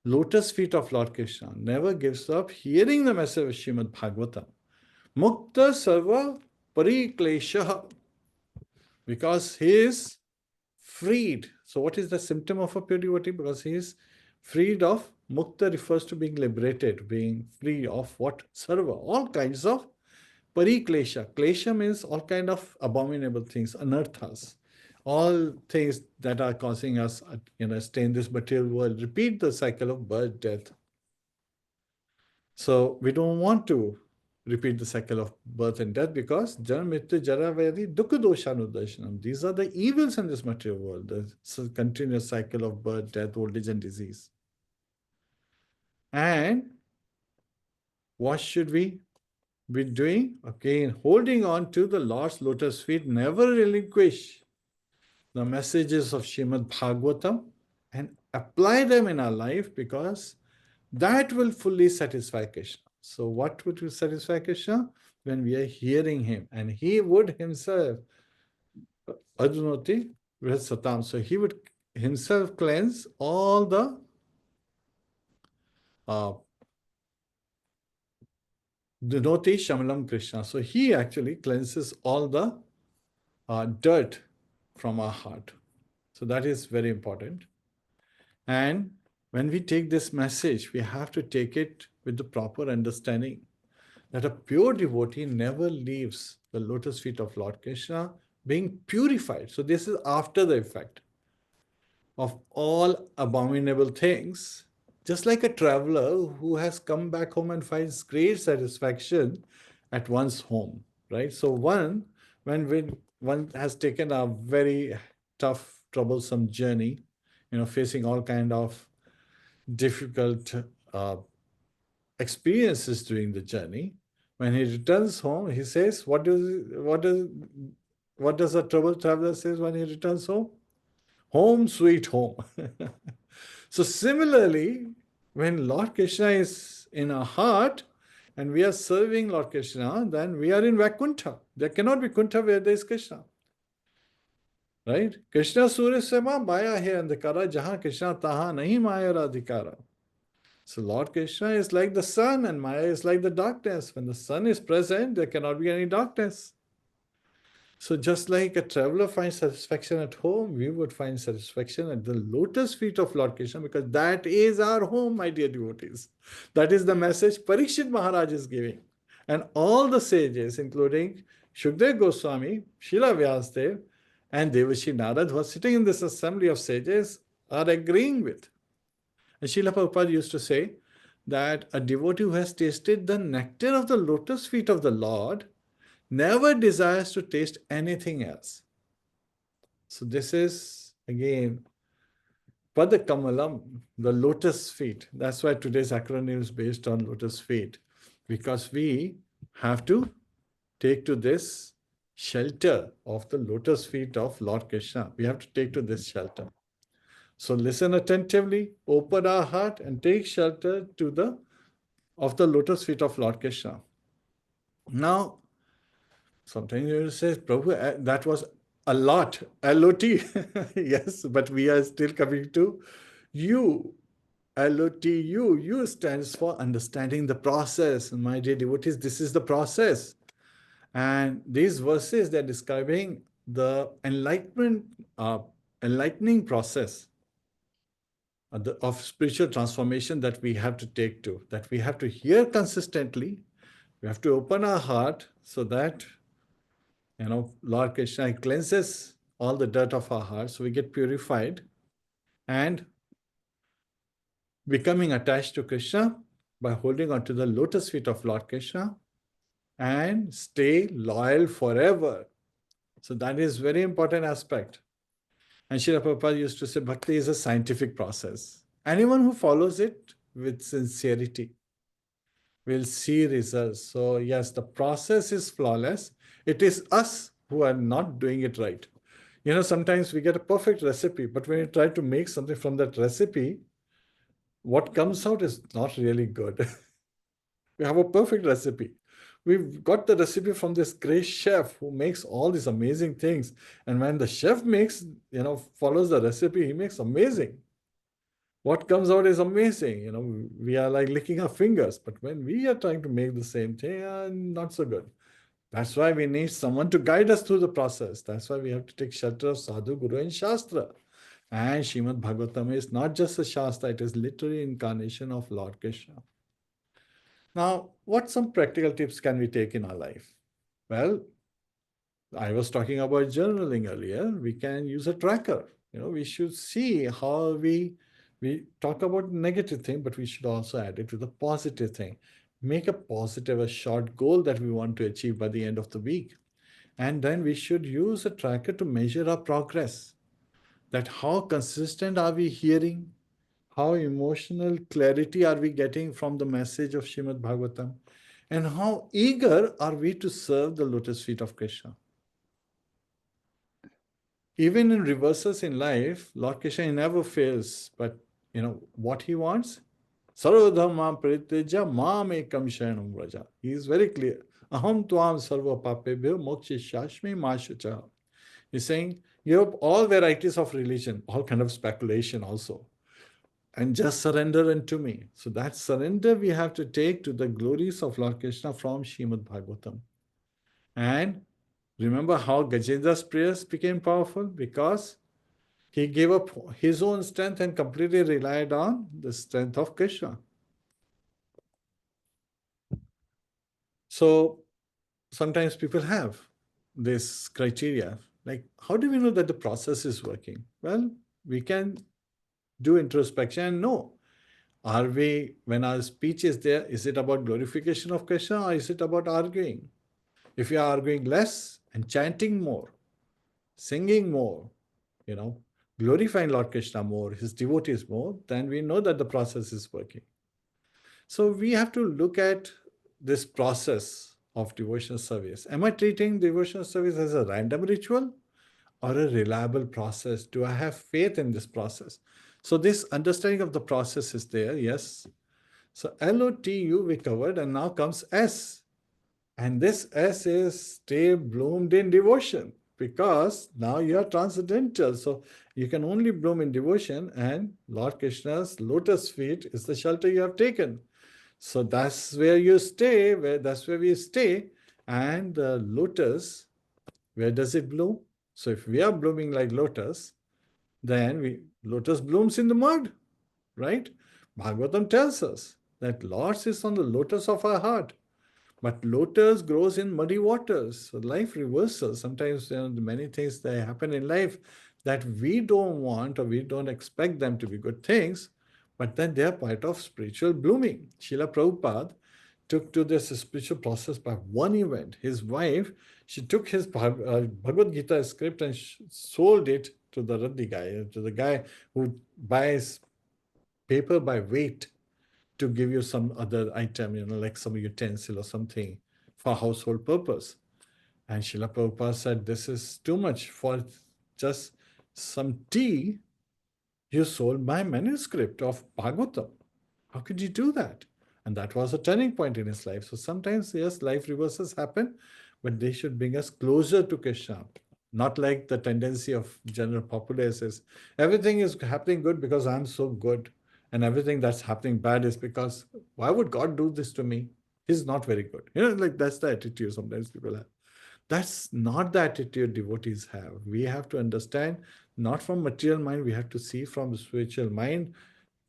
lotus feet of Lord Krishna, never gives up hearing the message of Srimad Bhagavatam. Mukta sarva pariklesha, because he is freed. So what is the symptom of a pure devotee? Because he is freed of, mukta refers to being liberated, being free of what? Sarva, all kinds of pariklesha. Klesha means all kind of abominable things, anarthas. all things that are causing us, stay in this material world, repeat the cycle of birth, death. So we don't want to repeat the cycle of birth and death because Janam Mrityu Jara Vyadi Dukkha Doshanudarshanam. These are the evils in this material world, the continuous cycle of birth, death, old age, and disease. And what should we be doing? Again, holding on to the Lord's lotus feet, never relinquish the messages of Srimad Bhagavatam and apply them in our life because that will fully satisfy Krishna. So what would satisfy Krishna? When we are hearing him, and he would himself, Adunoti Satam, so he would himself cleanse all the Dunoti Shamalam Krishna. So he actually cleanses all the dirt from our heart. So that is very important. And when we take this message, we have to take it with the proper understanding that a pure devotee never leaves the lotus feet of Lord Krishna being purified. So this is after the effect of all abominable things. Just like a traveler who has come back home and finds great satisfaction at one's home, right? So when one has taken a very tough, troublesome journey, facing all kind of difficult experiences during the journey, when he returns home, he says, what does a troubled traveler says when he returns home? Home, sweet home. So similarly, when Lord Krishna is in our heart and we are serving Lord Krishna, then we are in Vaikuntha. There cannot be Kuntha where there is Krishna. Right? Krishna Surya Sema Maya hai andhikara, jahan Krishna taha nahi maya radhikara. So Lord Krishna is like the sun and Maya is like the darkness. When the sun is present, there cannot be any darkness. So just like a traveler finds satisfaction at home, we would find satisfaction at the lotus feet of Lord Krishna because that is our home, my dear devotees. That is the message Parikshit Maharaj is giving. And all the sages, including Shukdev Goswami, Srila Vyasadeva, and Devashi Narad, who are sitting in this assembly of sages, are agreeing with. And Srila Prabhupada used to say that a devotee who has tasted the nectar of the lotus feet of the Lord never desires to taste anything else. So this is again Padakamalam, the lotus feet. That's why today's acronym is based on lotus feet, because we have to take to this shelter of the lotus feet of Lord Krishna. We have to take to this shelter. So listen attentively, open our heart and take shelter of the lotus feet of Lord Krishna. Now, sometimes you will say, Prabhu, that was a lot, LOT. Yes, but we are still coming to you. LOTU. U stands for understanding the process. And my dear devotees, this is the process. And these verses, they're describing the enlightening process of spiritual transformation that we have to take to, that we have to hear consistently. We have to open our heart so that Lord Krishna cleanses all the dirt of our heart, so we get purified and becoming attached to Krishna by holding on to the lotus feet of Lord Krishna and stay loyal forever. So that is very important aspect. And Srila Prabhupada used to say, Bhakti is a scientific process. Anyone who follows it with sincerity will see results. So yes, the process is flawless. It is us who are not doing it right. Sometimes we get a perfect recipe, but when you try to make something from that recipe, what comes out is not really good. We have a perfect recipe. We've got the recipe from this great chef who makes all these amazing things. And when the chef follows the recipe, he makes amazing. What comes out is amazing. We are like licking our fingers. But when we are trying to make the same thing, not so good. That's why we need someone to guide us through the process. That's why we have to take shelter of Sadhu, Guru, and Shastra. And Srimadbhagavatam is not just a Shastra, it is literally incarnation of Lord Krishna. Now, what some practical tips can we take in our life? Well, I was talking about journaling earlier. We can use a tracker. We should see how we talk about negative thing, but we should also add it to the positive thing. Make a positive, a short goal that we want to achieve by the end of the week. And then we should use a tracker to measure our progress. That how consistent are we hearing? How emotional clarity are we getting from the message of Srimad Bhagavatam? And how eager are we to serve the lotus feet of Krishna? Even in reverses in life, Lord Krishna never fails. But what he wants? Sarvadhamma parityajya mam ekam sharanam vraja. He is very clear. Aham tvam sarva papebhyo mokshishashmi mashacha. He's saying, you have all varieties of religion, all kind of speculation also. And just surrender unto me. So that surrender we have to take to the glories of Lord Krishna from Srimad Bhagavatam. And remember how Gajendra's prayers became powerful? Because he gave up his own strength and completely relied on the strength of Krishna. So sometimes people have this criteria. Like, how do we know that the process is working? Well, we can do introspection and know. Are we, when our speech is there, is it about glorification of Krishna or is it about arguing? If you are arguing less and chanting more, singing more, glorifying Lord Krishna more, his devotees more, then we know that the process is working. So we have to look at this process of devotional service. Am I treating devotional service as a random ritual or a reliable process? Do I have faith in this process? So this understanding of the process is there, yes. So LOTU we covered, and now comes S. And this S is stay bloomed in devotion, because now you are transcendental. So you can only bloom in devotion, and Lord Krishna's lotus feet is the shelter you have taken. So that's where you stay, that's where we stay. And the lotus, where does it bloom? So if we are blooming like lotus, then lotus blooms in the mud, right? Bhagavatam tells us that Lord sits on the lotus of our heart. But lotus grows in muddy waters. So life reverses. Sometimes many things that happen in life that we don't want or we don't expect them to be good things, but then they are part of spiritual blooming. Srila Prabhupada took to this spiritual process by one event. His wife, she took his Bhagavad Gita script and sold it to the Radhi guy, to the guy who buys paper by weight to give you some other item, like some utensil or something for household purpose. And Srila Prabhupada said, this is too much for just some tea. You sold my manuscript of Bhagavatam. How could you do that? And that was a turning point in his life. So sometimes, yes, life reverses happen, but they should bring us closer to Krishna. Not like the tendency of general populace is everything is happening good because I'm so good, and everything that's happening bad is because why would God do this to me? He's not very good. Like that's the attitude sometimes people have. That's not the attitude devotees have. We have to understand, not from material mind, we have to see from the spiritual mind.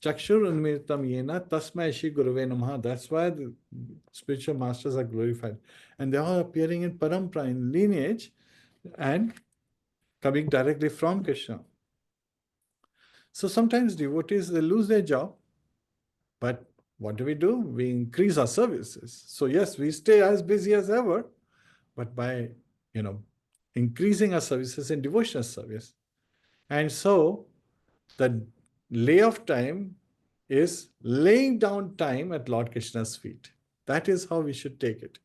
Chakshur unmiritam yena tasmai shri guruve namaha. That's why the spiritual masters are glorified. And they are appearing in parampara, in lineage, and coming directly from Krishna. So sometimes devotees, they lose their job, but what do? We increase our services. So yes, we stay as busy as ever, but by, increasing our services in devotional service. And so the lay of time is laying down time at Lord Krishna's feet. That is how we should take it.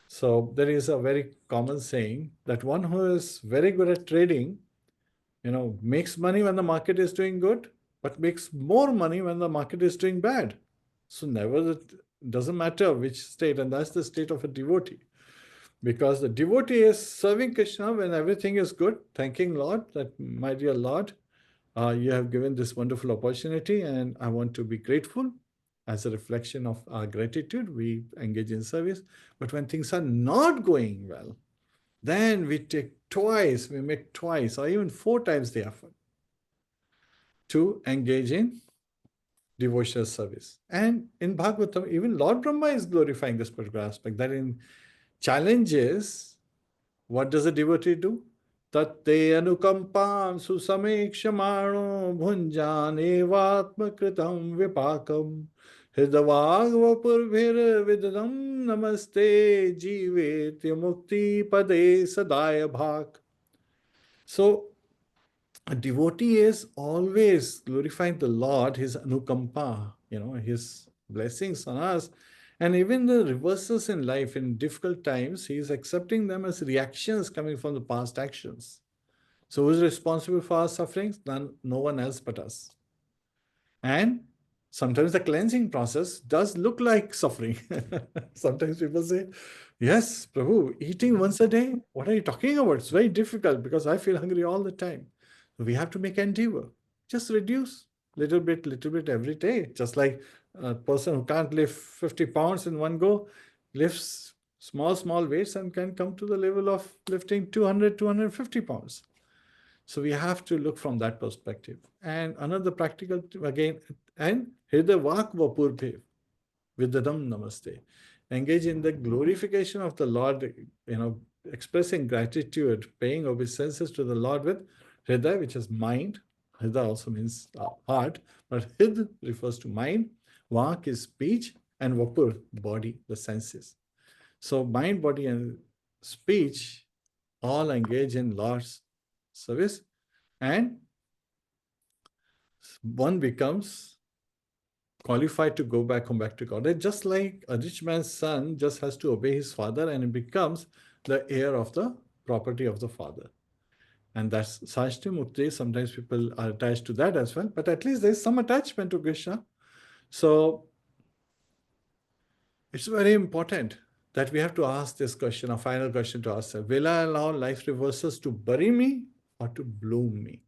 So there is a very common saying that one who is very good at trading, makes money when the market is doing good, but makes more money when the market is doing bad. So doesn't matter which state, and that's the state of a devotee. Because the devotee is serving Krishna when everything is good, thanking Lord that, my dear Lord, you have given this wonderful opportunity and I want to be grateful. As a reflection of our gratitude, we engage in service. But when things are not going well, then we make twice or even 4 times the effort to engage in devotional service. And in Bhagavatam, even Lord Brahma is glorifying this particular aspect, that in challenges, What does a devotee do? Tatte anukampam susamekshamano bhunjan evatma kritam vipakam hridavagvapurvir vidadam namaste jivetya mukti pade sadaya bhak. So a devotee is always glorifying the Lord, his anukampa, his blessings on us. And even the reversals in life, in difficult times, he is accepting them as reactions coming from the past actions. So who is responsible for our sufferings? No one else but us. And sometimes the cleansing process does look like suffering. Sometimes people say, yes, Prabhu, eating once a day? What are you talking about? It's very difficult because I feel hungry all the time. We have to make endeavor. Just reduce little bit every day. Just like a person who can't lift 50 pounds in one go lifts small weights and can come to the level of lifting 200, 250 pounds. So we have to look from that perspective. And another practical, again, and Hridaya Vak Vapurphe Vidadam Namaste. Engage in the glorification of the Lord, expressing gratitude, paying obeisances to the Lord with Hridaya, which is mind. Hridaya also means heart, but Hid refers to mind. Vak is speech, and Vapur, body, the senses. So mind, body, and speech all engage in Lord's service, and one becomes qualified to come back to God. And just like a rich man's son just has to obey his father and he becomes the heir of the property of the father. And that's Sashti Mukti. Sometimes people are attached to that as well, but at least there's some attachment to Krishna. So it's very important that we have to ask this question, a final question to ourselves. Will I allow life reversals to bury me or to bloom me?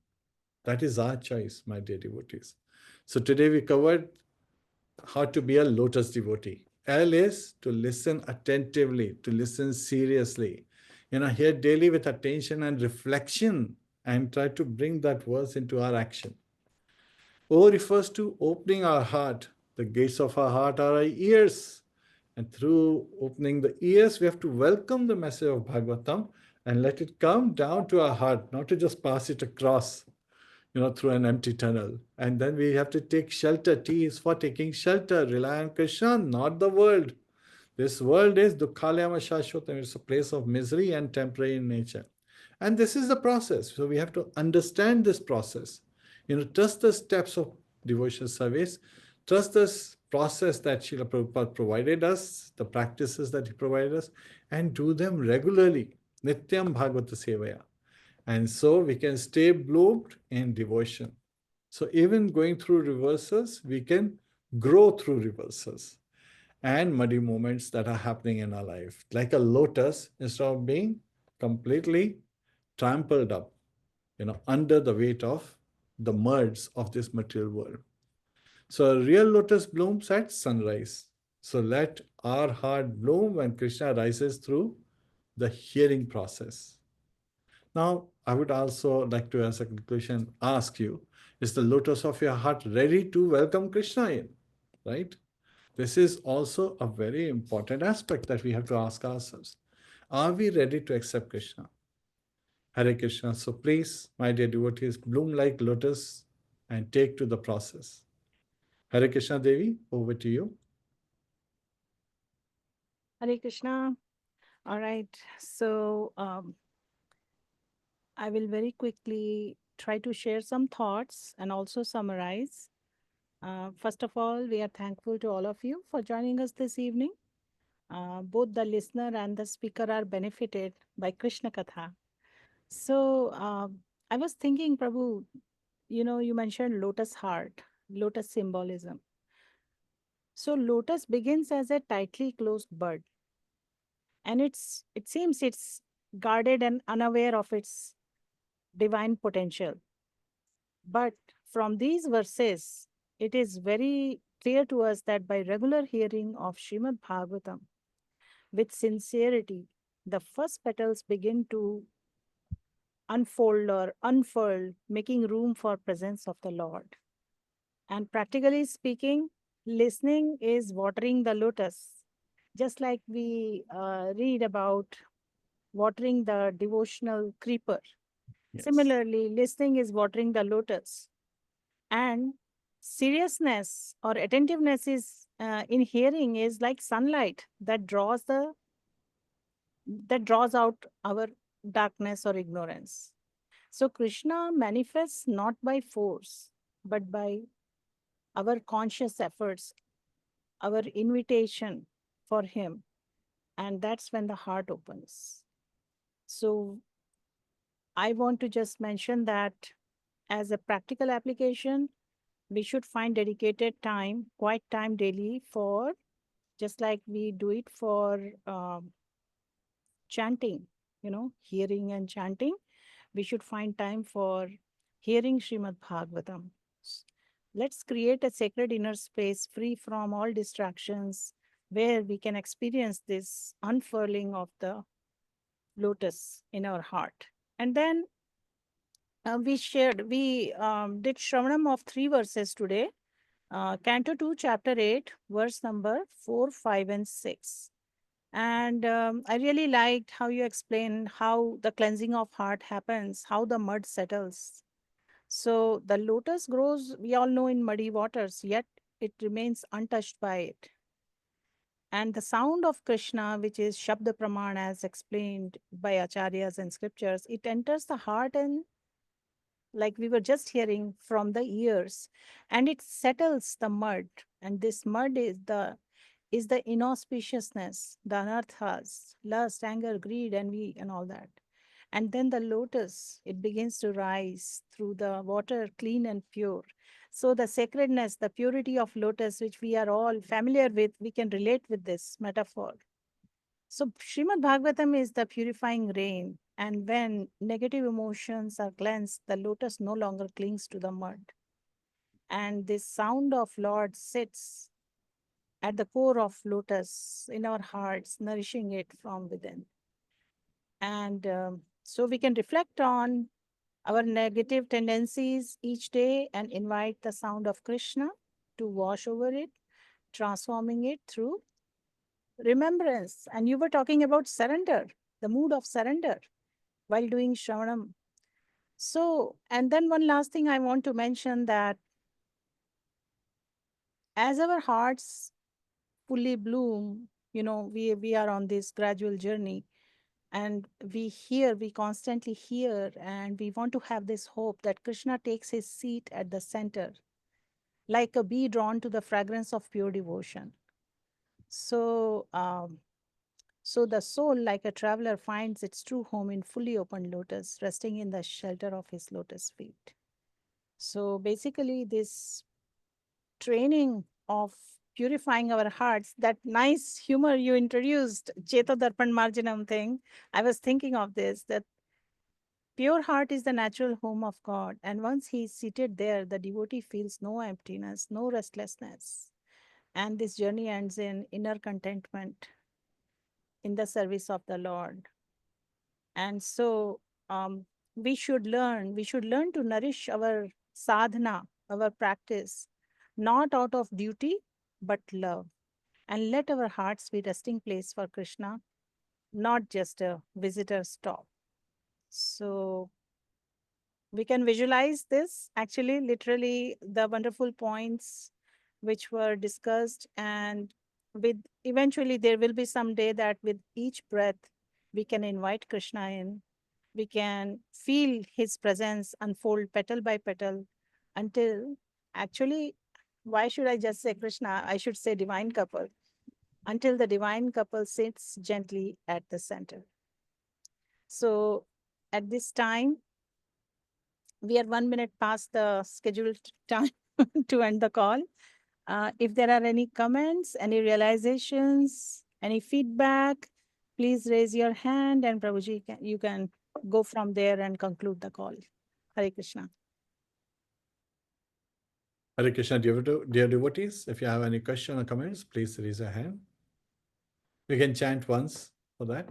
That is our choice, my dear devotees. So today we covered how to be a lotus devotee. L is to listen attentively, to listen seriously. Hear daily with attention and reflection and try to bring that verse into our action. O refers to opening our heart. The gates of our heart are our ears. And through opening the ears, we have to welcome the message of Bhagavatam and let it come down to our heart, not to just pass it across, through an empty tunnel. And then we have to take shelter. T is for taking shelter. Rely on Krishna, not the world. This world is dukkhalayama shashvatam. It's a place of misery and temporary in nature. And this is the process. So we have to understand this process. Trust the steps of devotional service. Trust this process that Srila Prabhupada provided us, the practices that he provided us, and do them regularly. Nityam Bhagavata Sevaya. And so we can stay bloomed in devotion. So even going through reversals, we can grow through reversals and muddy moments that are happening in our life. Like a lotus, instead of being completely trampled up, under the weight of the muds of this material world. So a real lotus blooms at sunrise. So let our heart bloom when Krishna rises through the hearing process. Now, I would also like to, as a conclusion, ask you, is the lotus of your heart ready to welcome Krishna in? Right? This is also a very important aspect that we have to ask ourselves. Are we ready to accept Krishna? Hare Krishna. So please, my dear devotees, bloom like lotus and take to the process. Hare Krishna Devi, over to you. Hare Krishna. All right. So I will very quickly try to share some thoughts and also summarize. First of all, we are thankful to all of you for joining us this evening. Both the listener and the speaker are benefited by Krishna Katha. So I was thinking, Prabhu, you mentioned lotus heart, lotus symbolism. So lotus begins as a tightly closed bud, and it seems it's guarded and unaware of its divine potential. But from these verses, it is very clear to us that by regular hearing of Srimad Bhagavatam with sincerity, the first petals begin to unfold or unfurl, making room for presence of the Lord. And practically speaking, listening is watering the lotus. Just like we read about watering the devotional creeper. Yes. Similarly, listening is watering the lotus. And seriousness or attentiveness is in hearing is like sunlight that draws out our darkness or ignorance. So Krishna manifests not by force, but by our conscious efforts, our invitation for him. And that's when the heart opens. So I want to just mention that as a practical application, we should find dedicated time, quiet time daily for, just like we do it for chanting, hearing and chanting. We should find time for hearing Srimadbhagavatam. Let's create a sacred inner space free from all distractions where we can experience this unfurling of the lotus in our heart. And then we did Shravanam of 3 verses today. Canto 2, chapter 8, verse number 4, 5, and 6. And I really liked how you explained how the cleansing of heart happens, how the mud settles. So the lotus grows, we all know, in muddy waters, yet it remains untouched by it. And the sound of Krishna, which is Shabda Praman as explained by Acharyas and scriptures, it enters the heart and, like we were just hearing, from the ears, and it settles the mud. And this mud is the inauspiciousness, the anarthas, lust, anger, greed, envy, and all that. And then the lotus, it begins to rise through the water, clean and pure. So the sacredness, the purity of lotus, which we are all familiar with, we can relate with this metaphor. So Srimad Bhagavatam is the purifying rain. And when negative emotions are cleansed, the lotus no longer clings to the mud. And this sound of Lord sits at the core of lotus in our hearts, nourishing it from within. And so we can reflect on our negative tendencies each day and invite the sound of Krishna to wash over it, transforming it through remembrance. And you were talking about surrender, the mood of surrender while doing Shravanam. So, and then one last thing I want to mention, that as our hearts fully bloom, we are on this gradual journey, and we constantly hear, and we want to have this hope that Krishna takes his seat at the center, like a bee drawn to the fragrance of pure devotion. So, so the soul, like a traveler, finds its true home in fully open lotus, resting in the shelter of his lotus feet. So basically, this training of purifying our hearts, that nice humor you introduced, Cheto Darpan Marjanam thing, I was thinking of this, that pure heart is the natural home of God. And once he is seated there, the devotee feels no emptiness, no restlessness. And this journey ends in inner contentment in the service of the Lord. And so we should learn to nourish our sadhana, our practice, not out of duty, but love. And let our hearts be resting place for Krishna, not just a visitor stop. So we can visualize this, actually, literally, the wonderful points which were discussed. And with eventually there will be some day that with each breath we can invite Krishna in. We can feel his presence unfold petal by petal until, actually, why should I just say Krishna? I should say divine couple, until the divine couple sits gently at the center. So at this time, we are 1 minute past the scheduled time to end the call. If there are any comments, any realizations, any feedback, please raise your hand, and Prabhuji, you can go from there and conclude the call. Hare Krishna. Hare Krishna, dear devotees. If you have any question or comments, please raise your hand. We can chant once for that,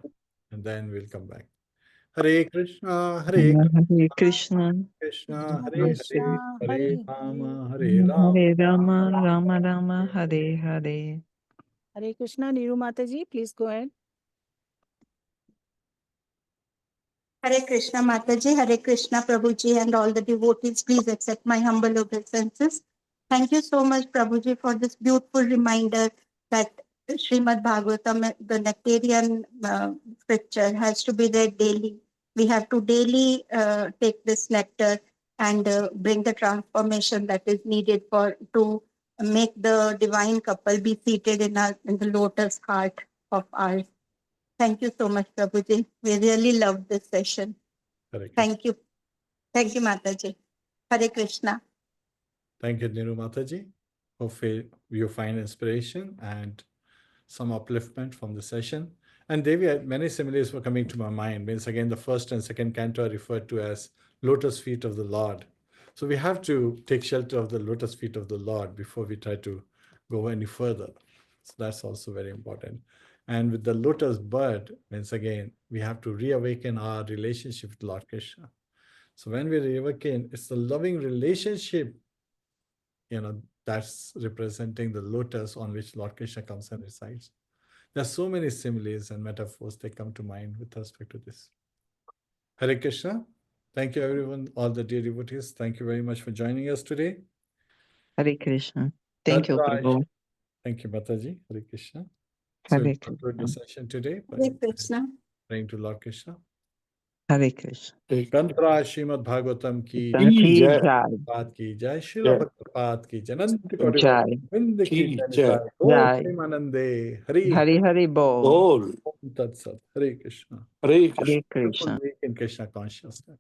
and then we'll come back. Hare Krishna, Hare Hare Krishna, Krishna, Hare Krishna, Hare, Hare Hare Rama, Hare Hare Rama, Rama, Rama Rama, Hare Hare. Hare Krishna. Niru Mataji, please go ahead. Hare Krishna Mataji, Hare Krishna Prabhuji, and all the devotees, please accept my humble obeisances. Thank you so much, Prabhuji, for this beautiful reminder that Srimadbhagavatam, the nectarian scripture, has to be read daily. We have to daily take this nectar and bring the transformation that is needed to make the divine couple be seated in the lotus heart of ours. Thank you so much, Prabhuji. We really loved this session. Thank you. Thank you, Mataji. Hare Krishna. Thank you, Niru Mataji. Hopefully you find inspiration and some upliftment from the session. And Devi, many similes were coming to my mind. Means again, the first and second canto are referred to as lotus feet of the Lord. So we have to take shelter of the lotus feet of the Lord before we try to go any further. So that's also very important. And with the lotus bud, means again, we have to reawaken our relationship with Lord Krishna. So when we reawaken, it's the loving relationship, that's representing the lotus on which Lord Krishna comes and resides. There are so many similes and metaphors that come to mind with respect to this. Hare Krishna. Thank you, everyone, all the dear devotees. Thank you very much for joining us today. Hare Krishna. Thank you, Prabhu. Thank you, Mataji. Hare Krishna. Hare So we'll Krishna. conclude the session today by Hare Krishna. praying to Lord Krishna. Hare Krishna. Tantra Srimadbhagavatam ki Jai. Paat ki jai, Srila Bhaktipaat ki jai, Ananta Koti Jai. Govind ki Jai. jai, Om Jai. Premanande, Hari Hari Hari Bol. All. Om Tat Sat, Hare Krishna. Hare Hare Beautiful Krishna. week in Krishna consciousness.